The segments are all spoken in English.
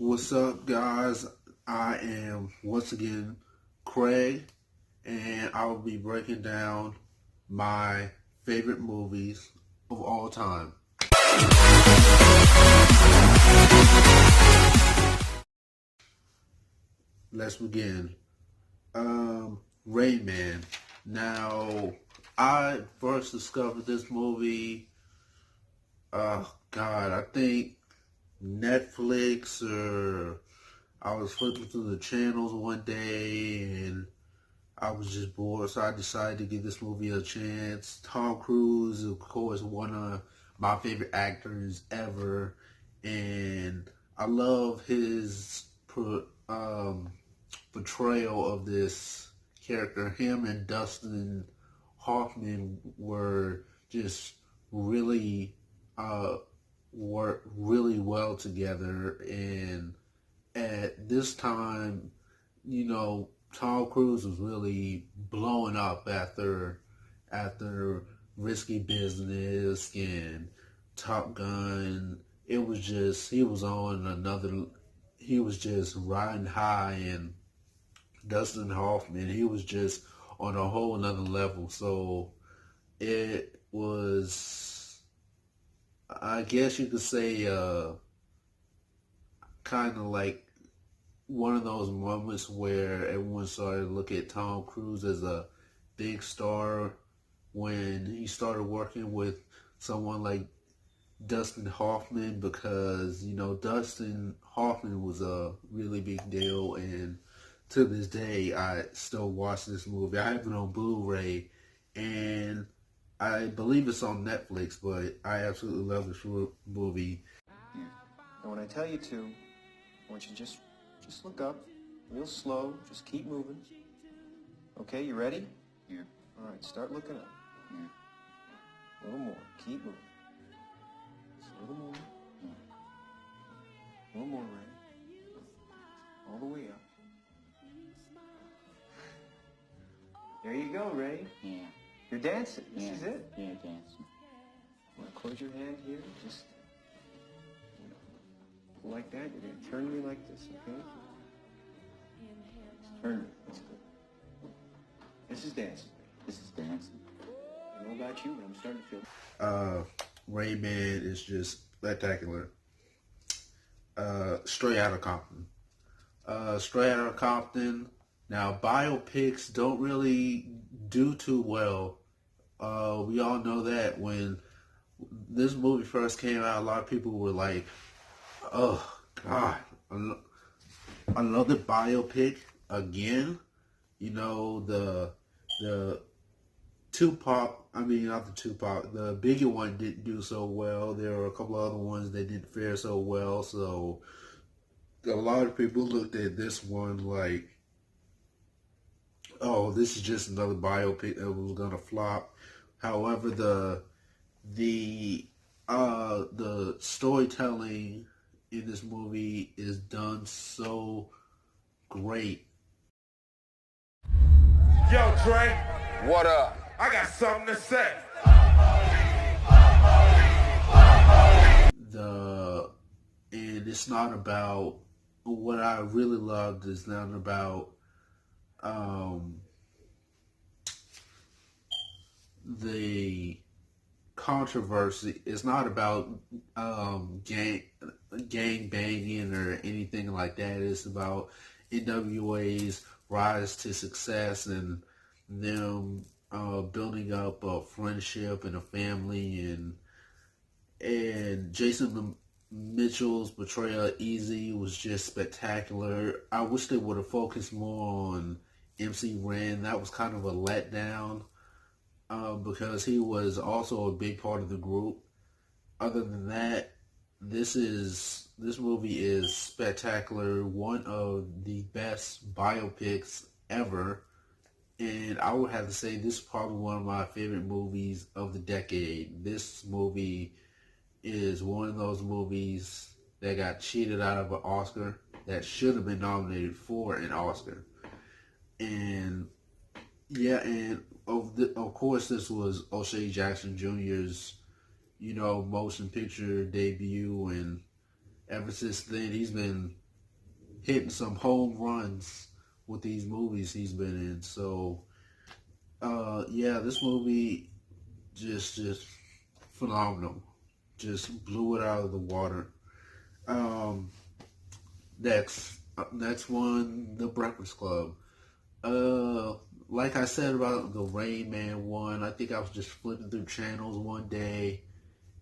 What's up, guys? I am once again Craig, and I will be breaking down my favorite movies of all time. Let's begin. Rain Man. Now, I first discovered this movie, I think Netflix, or I was flipping through the channels one day and I was just bored, so I decided to give this movie a chance. Tom Cruise, of course, one of my favorite actors ever, and I love his portrayal of this character. Him and Dustin Hoffman were just really work really well together, and at this time, Tom Cruise was really blowing up after Risky Business and Top Gun. It was just he was just riding high, and Dustin Hoffman, he was just on a whole another level. So it was, I guess you could say, kind of like one of those moments where everyone started to look at Tom Cruise as a big star when he started working with someone like Dustin Hoffman, because Dustin Hoffman was a really big deal, and to this day I still watch this movie. I have it on Blu-ray, and I believe it's on Netflix, but I absolutely love this movie. Yeah. And when I tell you to, I want you to just look up, real slow, just keep moving. Okay, you ready? Yeah. All right, start looking up. Yeah. A little more, keep moving. Just a little more. Yeah. A little more, Ray. All the way up. There you go, Ray. Yeah. You're dancing. This Yeah. is it. Yeah, dancing. Want to close your hand here? Just like that. You're going to turn me like this, okay? Just turn me. That's good. This is dancing. This is dancing. I don't know about you, but I'm starting to feel. Rain Man is just spectacular. Straight out of Compton. Straight out of Compton. Now, biopics don't really do too well. We all know that. When this movie first came out, a lot of people were like, "Oh God, another biopic again." The Tupac. I mean, not the Tupac. The Biggie one didn't do so well. There were a couple of other ones that didn't fare so well. So a lot of people looked at this one like, "Oh, this is just another biopic that was gonna flop." However, the storytelling in this movie is done so great. Yo, Trey, What up? I got something to say. And it's not about, what I really loved is not about the controversy. It's not about gang banging or anything like that. It's about NWA's rise to success and them building up a friendship and a family, and Jason Mitchell's portrayal of Easy was just spectacular. I wish they would have focused more on MC Ren. That was kind of a letdown, because he was also a big part of the group. Other than that, this movie is spectacular. One of the best biopics ever. And I would have to say this is probably one of my favorite movies of the decade. This movie is one of those movies that got cheated out of an Oscar, that should have been nominated for an Oscar. And yeah, and of course this was O'Shea Jackson Jr.'s, motion picture debut, and ever since then he's been hitting some home runs with these movies he's been in. So yeah, this movie just phenomenal. Just blew it out of the water. Um, next one, The Breakfast Club. Uh, like I said about the Rain Man one, I think I was just flipping through channels one day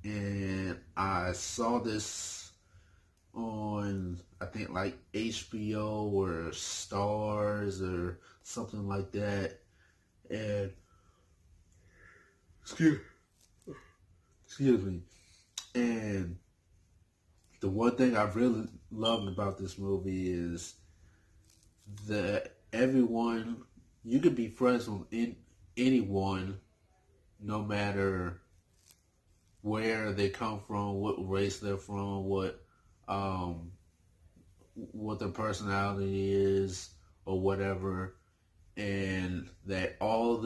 and I saw this on, I think, like HBO or Stars or something like that. And excuse, excuse me. And the one thing I really loved about this movie is that everyone, you could be friends with anyone, no matter where they come from, what race they're from, um, what their personality is, or whatever, and that all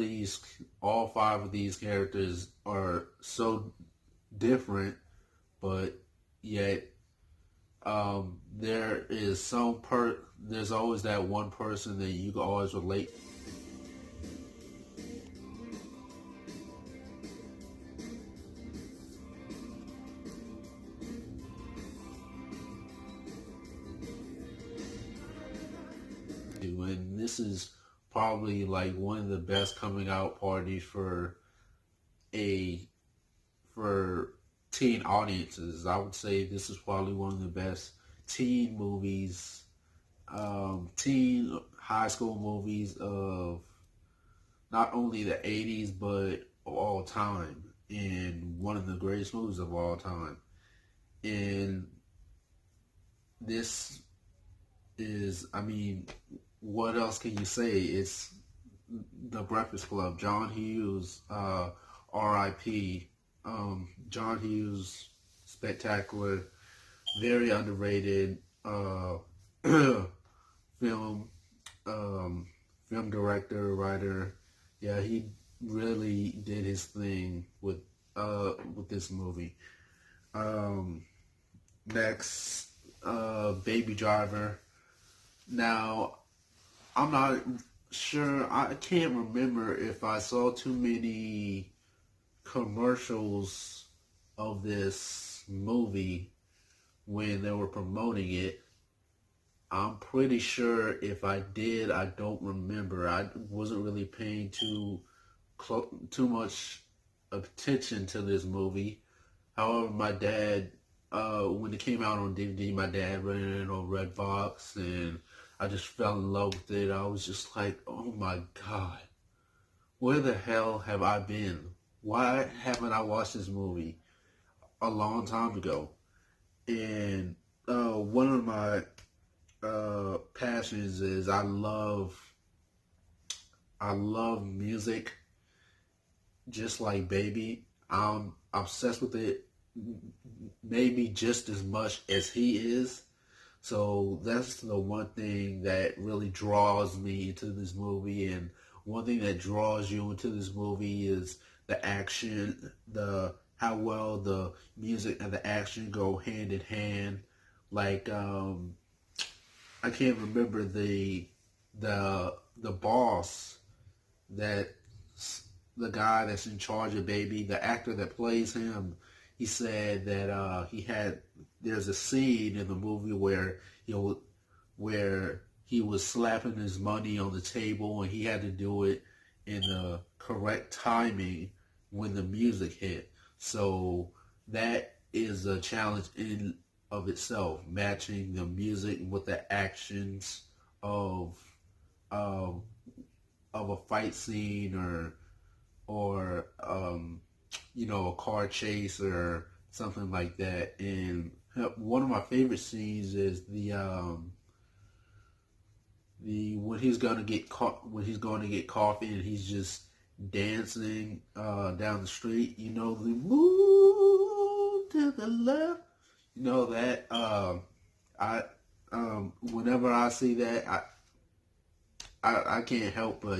five of these characters are so different, but yet there's always that one person that you can always relate to, and this is probably like one of the best coming out parties a for teen audiences. I would say this is probably one of the best teen movies, teen high school movies of not only the 80s but of all time, and one of the greatest movies of all time. And this is, I mean, what else can you say? It's The Breakfast Club. John Hughes, R.I.P. John Hughes, spectacular, very underrated film film director, writer. Yeah, he really did his thing with this movie. Next, Baby Driver. Now, I'm not sure. I can't remember if I saw too many commercials of this movie when they were promoting it. I'm pretty sure if I did, I don't remember. I wasn't really paying too much attention to this movie. However, my dad, when it came out on DVD, my dad rented it on Redbox, and I just fell in love with it. I was just like, oh my God, where the hell have I been? Why haven't I watched this movie a long time ago? And one of my passions is I love music, just like Baby. I'm obsessed with it, maybe just as much as he is. So that's the one thing that really draws me into this movie, and one thing that draws you into this movie is the action, the how well the music and the action go hand in hand. Like I can't remember the boss, that the guy that's in charge of Baby, the actor that plays him. He said that there's a scene in the movie where he was slapping his money on the table, and he had to do it in the correct timing when the music hit. So that is a challenge in of itself, matching the music with the actions of a fight scene, or a car chase or something like that. And one of my favorite scenes is the when he's gonna get coffee and he's just dancing down the street. The move to the left. That I whenever I see that, I can't help but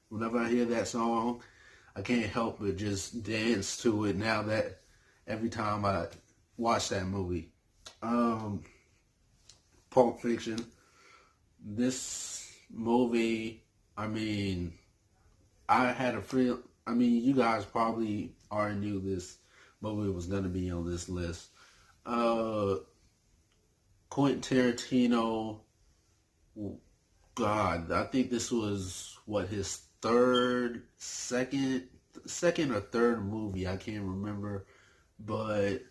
whenever I hear that song, I can't help but just dance to it. Now that every time I watch that movie, Pulp Fiction. This movie, I mean, I had a feel. I mean, you guys probably already knew this movie was going to be on this list. Quentin Tarantino, God, I think this was his second or third movie. I can't remember, but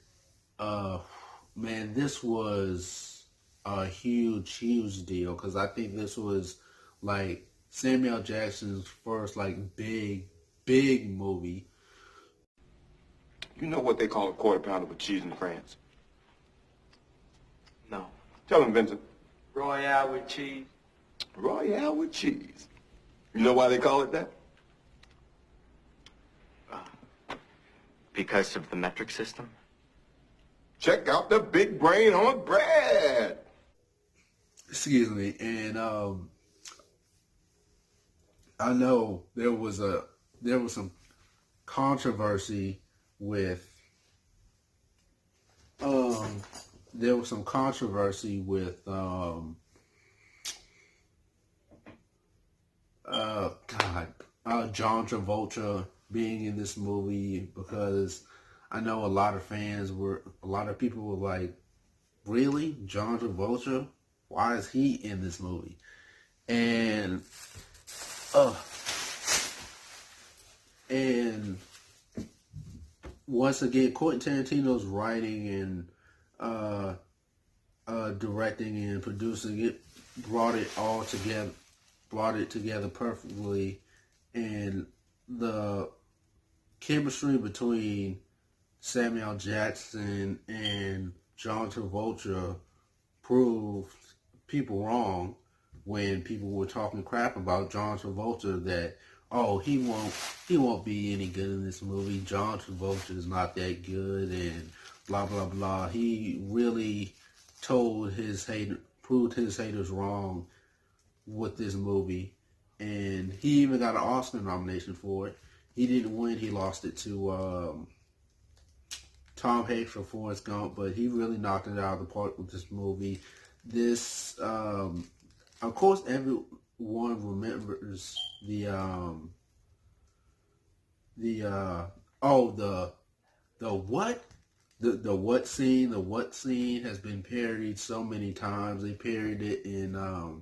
man, this was a huge deal because I think this was like Samuel Jackson's first like big movie. You know what they call a quarter pounder with cheese in France? No. Tell him, Vincent. Royale with cheese. Royale with cheese. You know why they call it that? Because of the metric system? Check out the big brain on bread. Excuse me, and I know there was some controversy with John Travolta being in this movie because I know a lot of people were like, really? John Travolta? Why is he in this movie? And once again, Quentin Tarantino's writing and directing and producing it brought it together perfectly, and the chemistry between Samuel Jackson and John Travolta proved people wrong when people were talking crap about John Travolta that, oh, he won't be any good in this movie. John Travolta is not that good and blah blah blah. He really proved his haters wrong with this movie, and he even got an Oscar nomination for it. He didn't win. He lost it to Tom Hanks for Forrest Gump, but he really knocked it out of the park with this movie. This, of course, everyone remembers the what scene. The what scene has been parodied so many times. They parodied it in an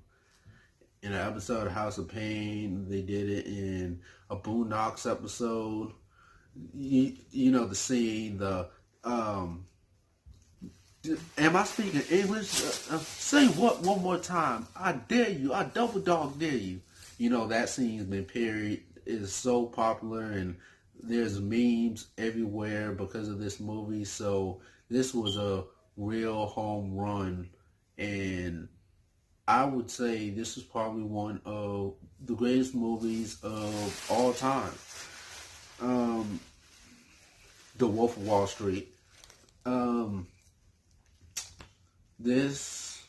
episode of House of Pain. They did it in a Boondocks episode. You know the scene. Am I speaking English? Say what one more time. I dare you. I double dog dare you. You know that scene's been parodied. It's so popular, and there's memes everywhere because of this movie. So this was a real home run, and I would say this is probably one of the greatest movies of all time. The Wolf of Wall Street. This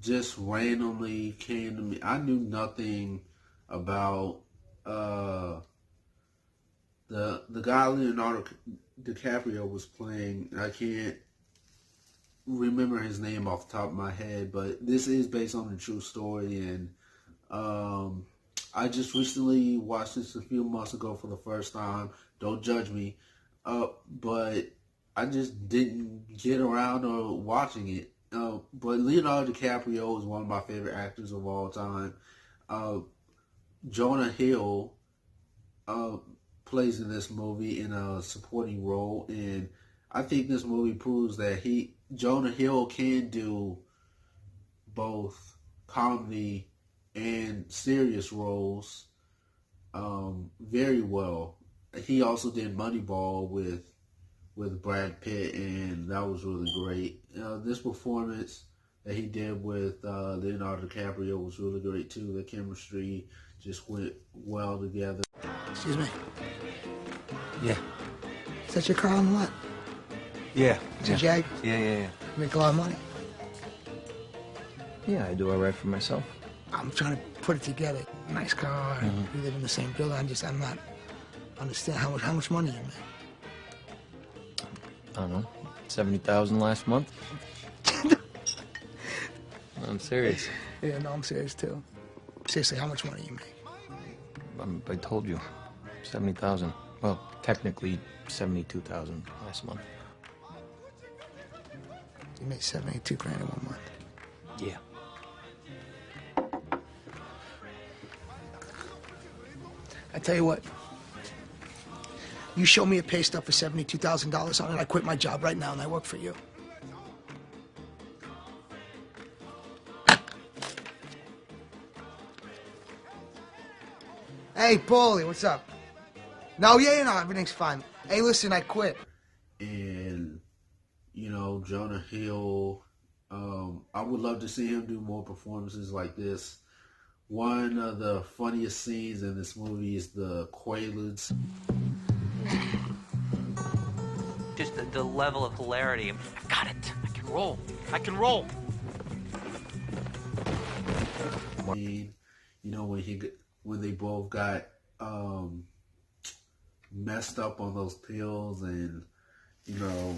just randomly came to me. I knew nothing about the guy Leonardo DiCaprio was playing. I can't remember his name off the top of my head, but this is based on a true story, and I just recently watched this a few months ago for the first time. Don't judge me, but I just didn't get around to watching it. But Leonardo DiCaprio is one of my favorite actors of all time. Jonah Hill plays in this movie in a supporting role, and I think this movie proves that Jonah Hill can do both comedy and serious roles very well. He also did Moneyball with Brad Pitt, and that was really great. This performance that he did with Leonardo DiCaprio was really great too. The chemistry just went well together. Excuse me. Yeah. Is that your car on the lot? Yeah. It's a Jag? Yeah. You make a lot of money? Yeah, I do all right for myself. I'm trying to put it together. Nice car. We live in the same building. I'm not understand how much money you make. I don't know, 70,000 last month. I'm serious. Yeah, no, I'm serious too. Seriously, how much money you make? I told you, 70,000. Well, technically 72,000 last month. You made 72 grand in 1 month. Yeah. I tell you what. You show me a pay stub for $72,000 on it, I quit my job right now and I work for you. Hey, Paulie, what's up? No, no, everything's fine. Hey, listen, I quit. And, you know, Jonah Hill, I would love to see him do more performances like this. One of the funniest scenes in this movie is the Quaaludes. Just the level of hilarity. I've got it. I can roll. I can roll. You know, when they both got messed up on those pills, and you know,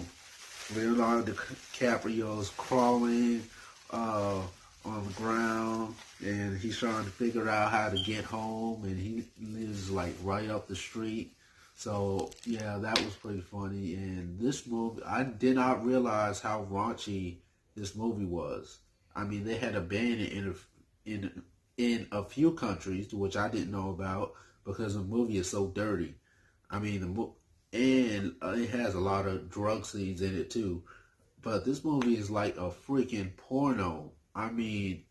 Leonardo DiCaprio's crawling on the ground, and he's trying to figure out how to get home, and he lives like right up the street. So yeah, that was pretty funny. And this movie, I did not realize how raunchy this movie was. I mean, they had a ban in a few countries, which I didn't know about, because the movie is so dirty. I mean, and it has a lot of drug scenes in it too. But this movie is like a freaking porno. I mean,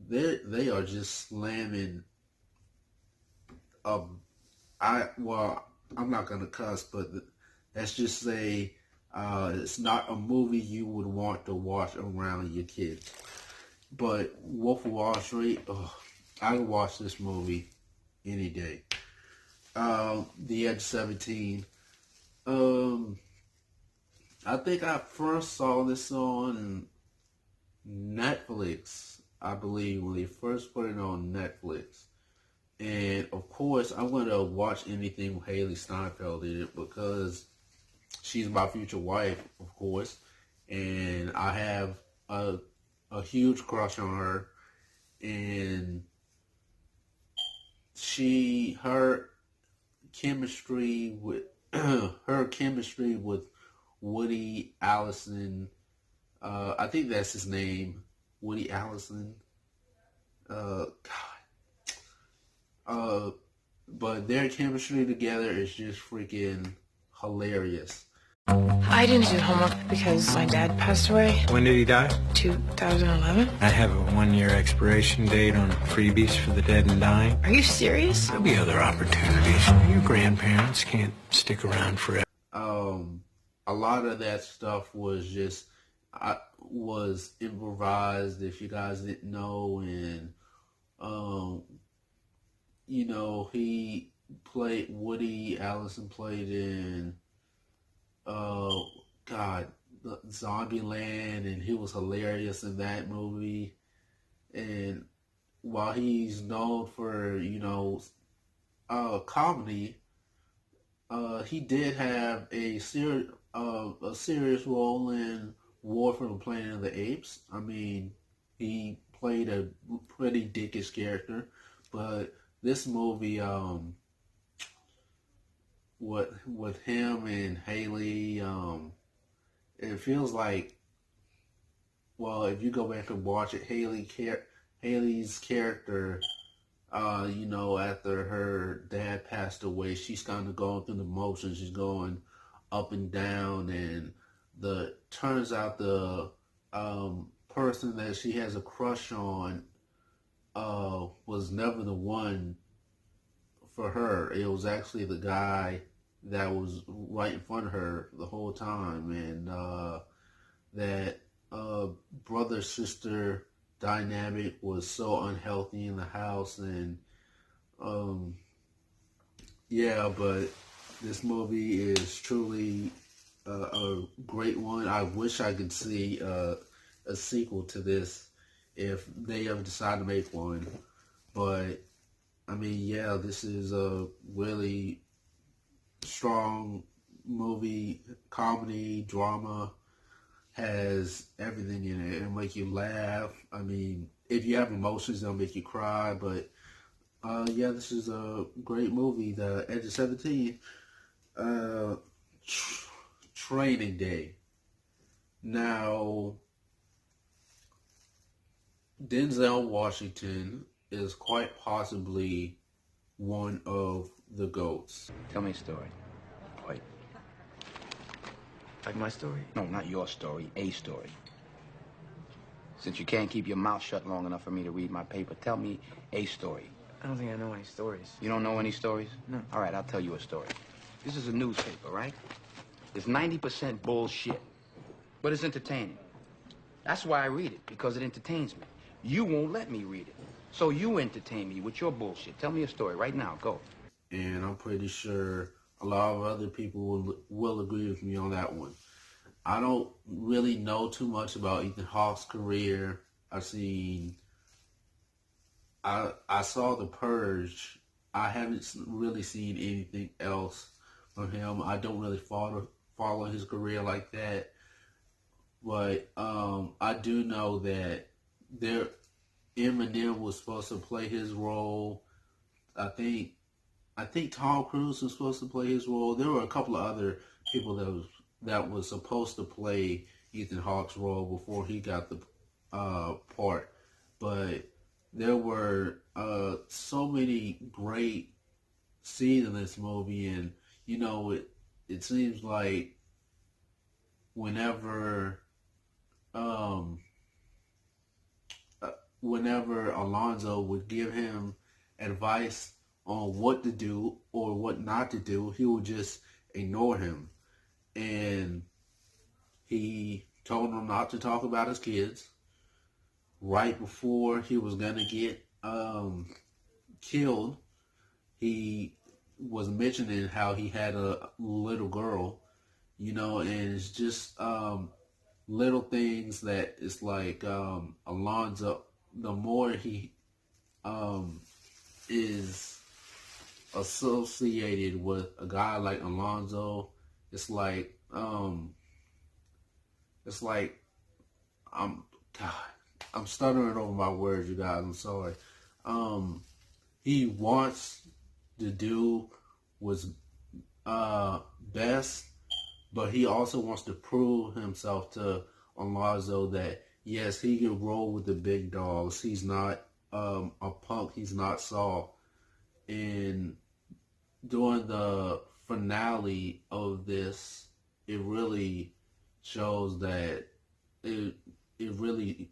they are just slamming. I'm not gonna cuss, but let's just say it's not a movie you would want to watch around your kids. But Wolf of Wall Street, I would watch this movie any day. The Edge 17. I think I first saw this on Netflix, I believe, when they first put it on Netflix. And of course, I'm going to watch anything with Haley Steinfeld in it because she's my future wife, of course. And I have a huge crush on her. And her chemistry with Woody Allison, I think that's his name, Woody Allison. But their chemistry together is just freaking hilarious. I didn't do homework because my dad passed away. When did he die? 2011. I have a 1-year expiration date on freebies for the dead and dying. Are you serious? There'll be other opportunities. Your grandparents can't stick around forever. A lot of that stuff was improvised, if you guys didn't know, and you know, Woody Allison played in Zombieland, and he was hilarious in that movie. And while he's known for, you know, comedy, he did have a serious role in War for the Planet of the Apes. I mean, he played a pretty dickish character, but this movie, with him and Haley, it feels like, well, if you go back and watch it, Haley's character, you know, after her dad passed away, she's kind of going through the motions. She's going up and down, and turns out the person that she has a crush on was never the one for her. It was actually the guy that was right in front of her the whole time, and that brother-sister dynamic was so unhealthy in the house. And yeah, but this movie is truly a great one. I wish I could see a sequel to this if they ever decide to make one. But I mean, yeah, this is a really strong movie, comedy, drama, has everything in it. It'll make you laugh. I mean, if you have emotions, it'll make you cry. But yeah, this is a great movie. The Edge of 17, Training Day. Now, Denzel Washington is quite possibly one of the GOATs. Tell me a story. Wait. Like my story? No, not your story, a story. Since you can't keep your mouth shut long enough for me to read my paper, tell me a story. I don't think I know any stories. You don't know any stories? No. All right, I'll tell you a story. This is a newspaper, right? It's 90% bullshit, but it's entertaining. That's why I read it, because it entertains me. You won't let me read it, so you entertain me with your bullshit. Tell me a story right now, go. And I'm pretty sure a lot of other people will agree with me on that one. I don't really know too much about Ethan Hawke's career. I saw The Purge. I haven't really seen anything else from him. I don't really follow his career like that. But I do know that Eminem was supposed to play his role. I think Tom Cruise was supposed to play his role. There were a couple of other people that was supposed to play Ethan Hawke's role before he got the part. But there were so many great scenes in this movie, and you know, it seems like whenever Alonzo would give him advice on what to do or what not to do, he would just ignore him. And he told him not to talk about his kids. Right before he was going to get killed, he was mentioning how he had a little girl, you know, and it's just little things that it's like Alonzo, the more he is associated with a guy like Alonzo, it's like I'm stuttering over my words, you guys. I'm sorry. He wants to do what's best, but he also wants to prove himself to Alonzo that yes, he can roll with the big dogs. He's not a punk. He's not soft. And during the finale of this, it really shows that it really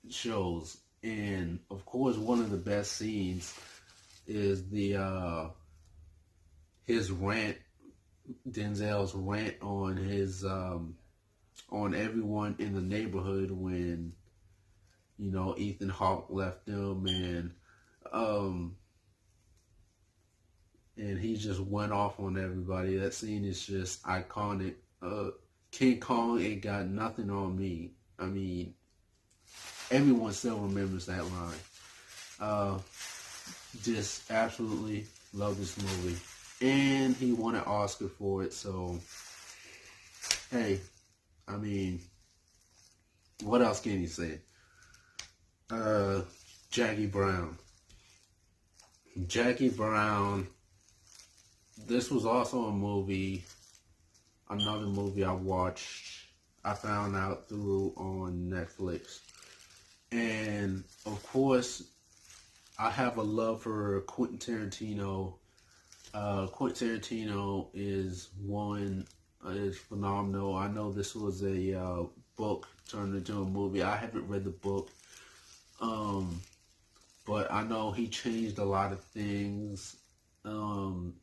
shows. And of course, one of the best scenes is the his rant, Denzel's rant on his on everyone in the neighborhood when, you know, Ethan Hawke left them, and he just went off on everybody. That scene is just iconic. King Kong ain't got nothing on me. I mean, everyone still remembers that line. Just absolutely love this movie. And he won an Oscar for it, so hey, I mean, what else can you say? Jackie Brown. Jackie Brown, this was also another movie I watched, I found out through on Netflix. And of course, I have a love for Quentin Tarantino. Quentin Tarantino is phenomenal. I know this was a book turned into a movie. I haven't read the book, but I know he changed a lot of things. In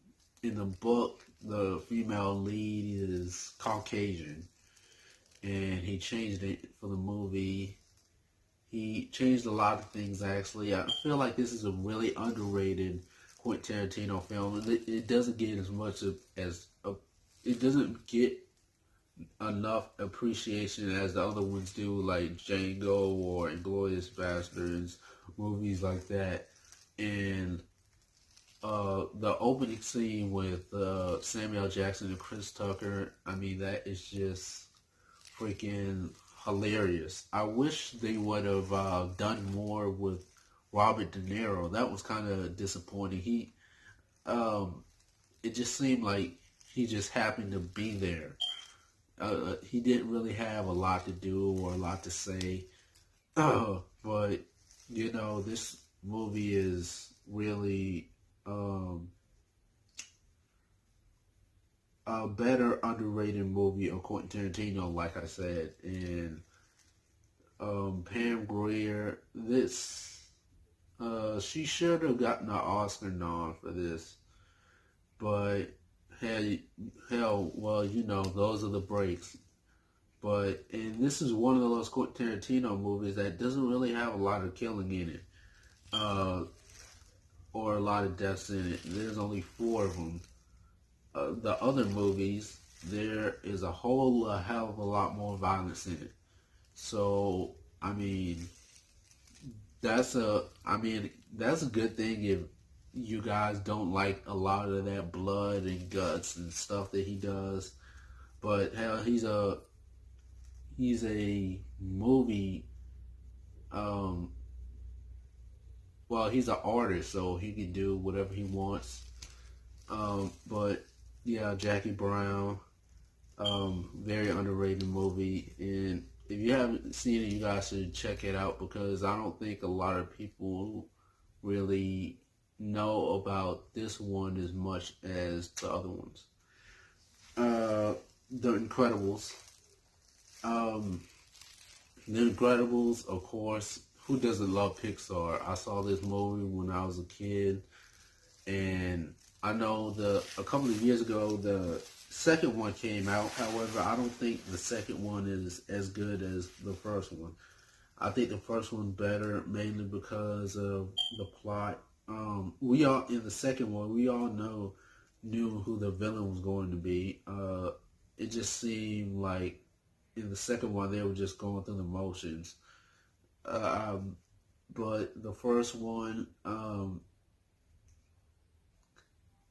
the book, the female lead is Caucasian, and he changed it for the movie. He changed a lot of things, actually. I feel like this is a really underrated Quentin Tarantino film. It doesn't get as much it doesn't get enough appreciation as the other ones do, like Django or Inglourious Basterds, movies like that. And the opening scene with Samuel Jackson and Chris Tucker, I mean, that is just freaking hilarious. I wish they would have done more with Robert De Niro. That was kind of disappointing. It just seemed like he just happened to be there. He didn't really have a lot to do or a lot to say. But, this movie is really a better underrated movie of Quentin Tarantino, like I said. And Pam Grier, she should have gotten an Oscar nom for this. But hell, well, those are the breaks. And this is one of those Quentin Tarantino movies that doesn't really have a lot of killing in it, or a lot of deaths in it. There's only 4 of them. The other movies, there is a hell of a lot more violence in it. So, that's a good thing if you guys don't like a lot of that blood and guts and stuff that he does. But hell, he's a movie, he's an artist, so he can do whatever he wants. But yeah, Jackie Brown, very underrated movie, and if you haven't seen it, you guys should check it out, because I don't think a lot of people really know about this one as much as the other ones. The Incredibles. The Incredibles, of course, who doesn't love Pixar? I saw this movie when I was a kid, and I know a couple of years ago, the second one came out. However, I don't think the second one is as good as the first one. I think the first one better, mainly because of the plot. In the second one, we all knew who the villain was going to be. It just seemed like in the second one they were just going through the motions. But the first one,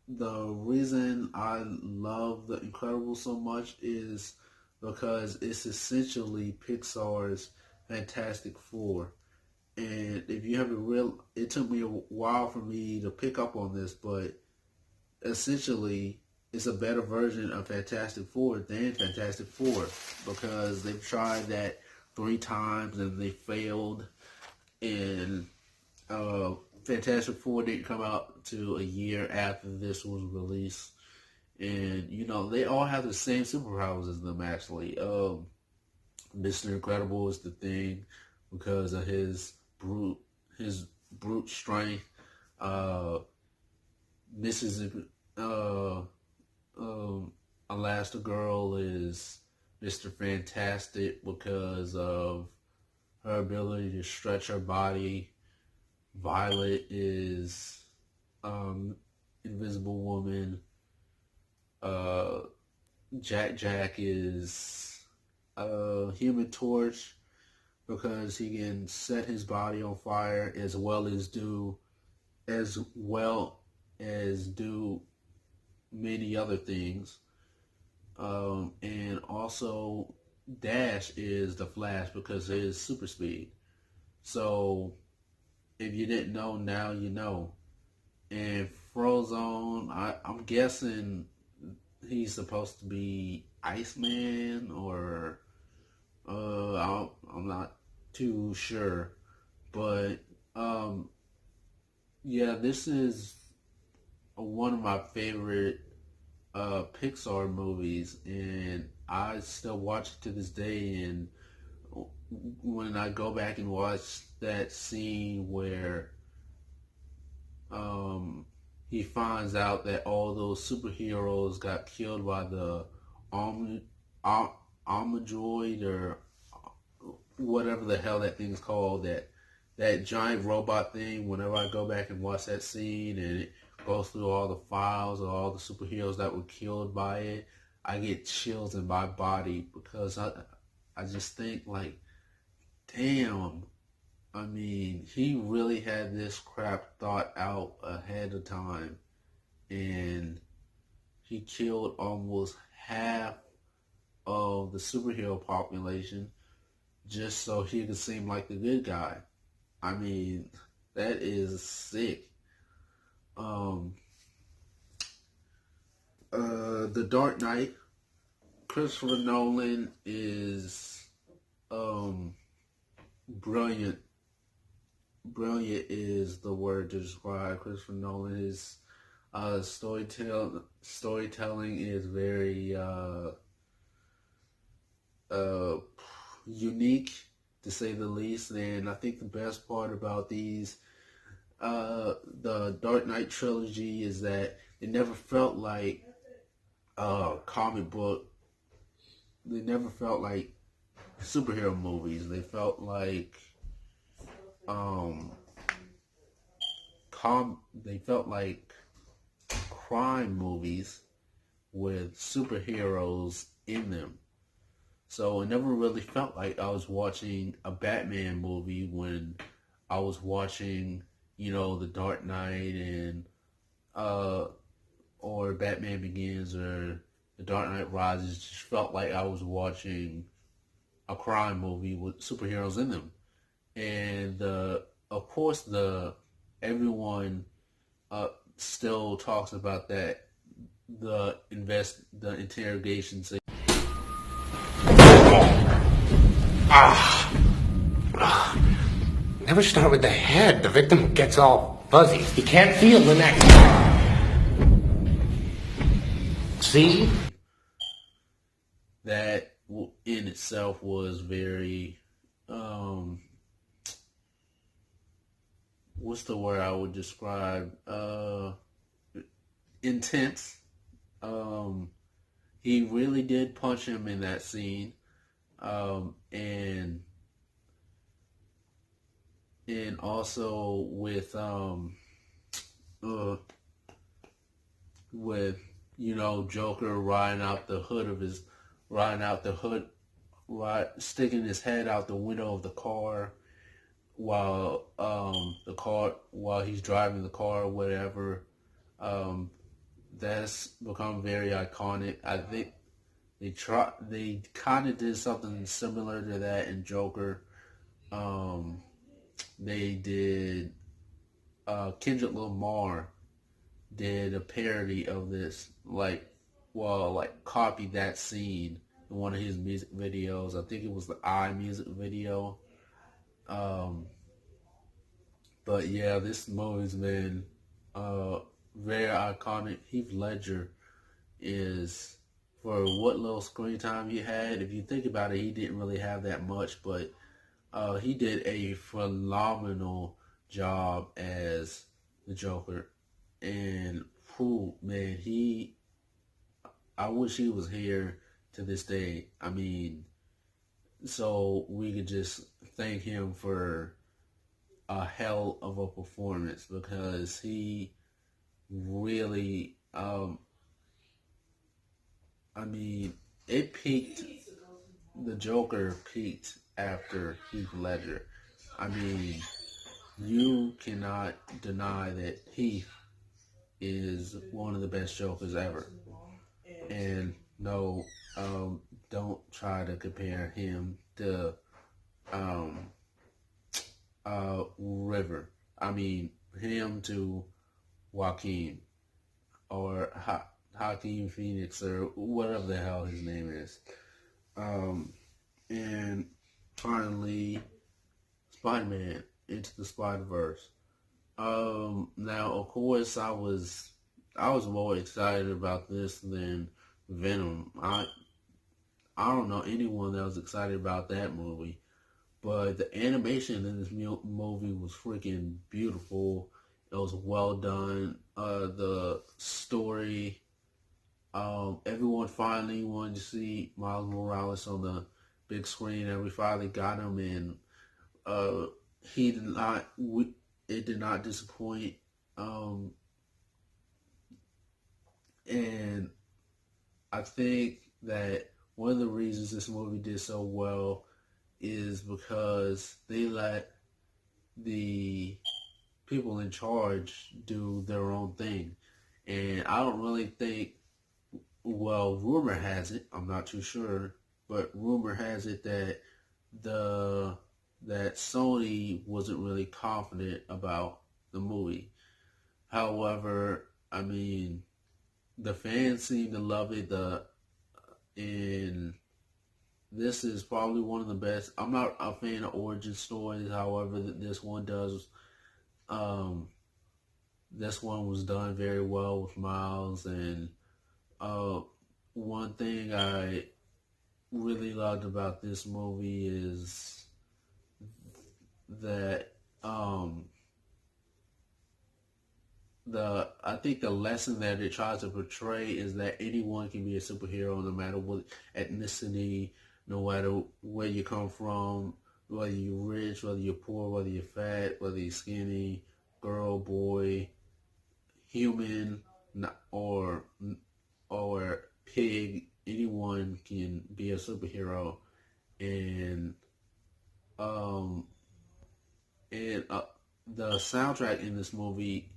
the reason I love The Incredibles so much is because it's essentially Pixar's Fantastic Four. And if you have it took me a while for me to pick up on this, but essentially it's a better version of Fantastic Four than Fantastic Four, because they've tried that 3 times and they failed. And Fantastic Four didn't come out to a year after this was released. And, they all have the same superpowers as them, actually. Mr. Incredible is the Thing because of his brute strength. Elastigirl is Mr. Fantastic because of her ability to stretch her body. Violet is Invisible Woman. Jack is Human Torch because he can set his body on fire as well as do many other things. And also Dash is the Flash because of his super speed. So if you didn't know, now you know. And Frozone, I'm guessing he's supposed to be Iceman, or I'm not too sure. But yeah, this is one of my favorite Pixar movies, and I still watch it to this day. And when I go back and watch that scene where he finds out that all those superheroes got killed by the Armadroid, or whatever the hell that thing's called, that giant robot thing, whenever I go back and watch that scene and it goes through all the files of all the superheroes that were killed by it, I get chills in my body, because I just think, like, damn, he really had this crap thought out ahead of time, and he killed almost half of the superhero population, just so he could seem like the good guy. I mean, that is sick. The Dark Knight. Christopher Nolan is brilliant. Brilliant is the word to describe Christopher Nolan. His storytelling is very unique, to say the least. And I think the best part about the Dark Knight trilogy is that it never felt like comic book. They never felt like superhero movies. They felt like they felt like crime movies with superheroes in them. So it never really felt like I was watching a Batman movie when I was watching, The Dark Knight and or Batman Begins or The Dark Knight Rises. It just felt like I was watching a crime movie with superheroes in them. And of course, everyone still talks about that. The interrogation scene. Never start with the head. The victim gets all fuzzy. He can't feel the neck. See? That in itself was very, what's the word I would describe? Intense. He really did punch him in that scene. And also with Joker sticking his head out the window of the car while he's driving the car or whatever. That's become very iconic. I think they kind of did something similar to that in Joker. They did. Kendrick Lamar did a parody of this, copied that scene in one of his music videos. I think it was the I music video. But yeah, this movie's been very iconic. Heath Ledger is, for what little screen time he had, if you think about it, he didn't really have that much, but he did a phenomenal job as the Joker. And man, I wish he was here to this day. I mean, so we could just thank him for a hell of a performance, because he really, it peaked. The Joker peaked after Heath Ledger. I mean, you cannot deny that Heath is one of the best Jokers ever. And no, don't try to compare him to River. I mean, him to Joaquin or Joaquin Phoenix or whatever the hell his name is. And finally, Spider-Man Into the Spider-Verse. Now, of course, I was more excited about this than Venom. I don't know anyone that was excited about that movie, but the animation in this movie was freaking beautiful. It was well done. The story, everyone finally wanted to see Miles Morales on the big screen, and we finally got him, and it did not disappoint. And I think that one of the reasons this movie did so well is because they let the people in charge do their own thing. And I don't really think, well, rumor has it, I'm not too sure, but rumor has it that that Sony wasn't really confident about the movie. However, I mean, the fans seem to love it. And this is probably one of the best. I'm not a fan of origin stories. However, this one does. This one was done very well with Miles, and one thing I really loved about this movie is that I think the lesson that it tries to portray is that anyone can be a superhero, no matter what ethnicity, no matter where you come from, whether you're rich, whether you're poor, whether you're fat, whether you're skinny, girl, boy, human, or pig. Anyone can be a superhero, and the soundtrack in this movie,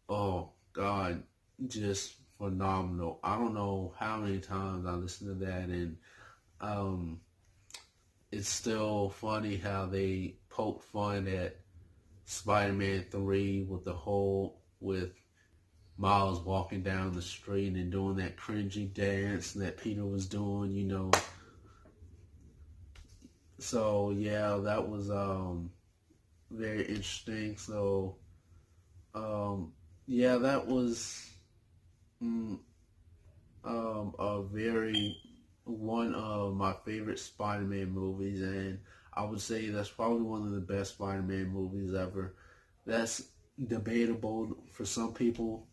oh God, just phenomenal. I don't know how many times I listened to that, and it's still funny how they poke fun at Spider-Man 3 with Miles walking down the street and doing that cringy dance that Peter was doing, you know. So yeah, that was very interesting. So yeah, that was a very one of my favorite Spider-Man movies, and I would say that's probably one of the best Spider-Man movies ever. That's debatable for some people.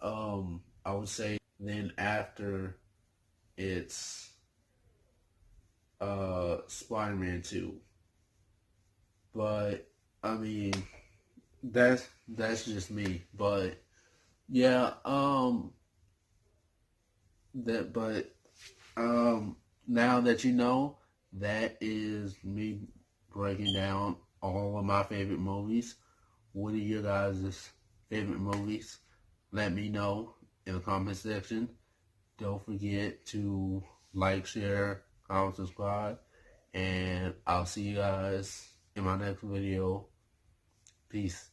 I would say then after it's Spider-Man 2. But I mean that's just me. But yeah, now that you know, that is me breaking down all of my favorite movies. What are your guys' favorite movies? Let me know in the comment section. Don't forget to like, share, comment, subscribe, and I'll see you guys in my next video. Peace.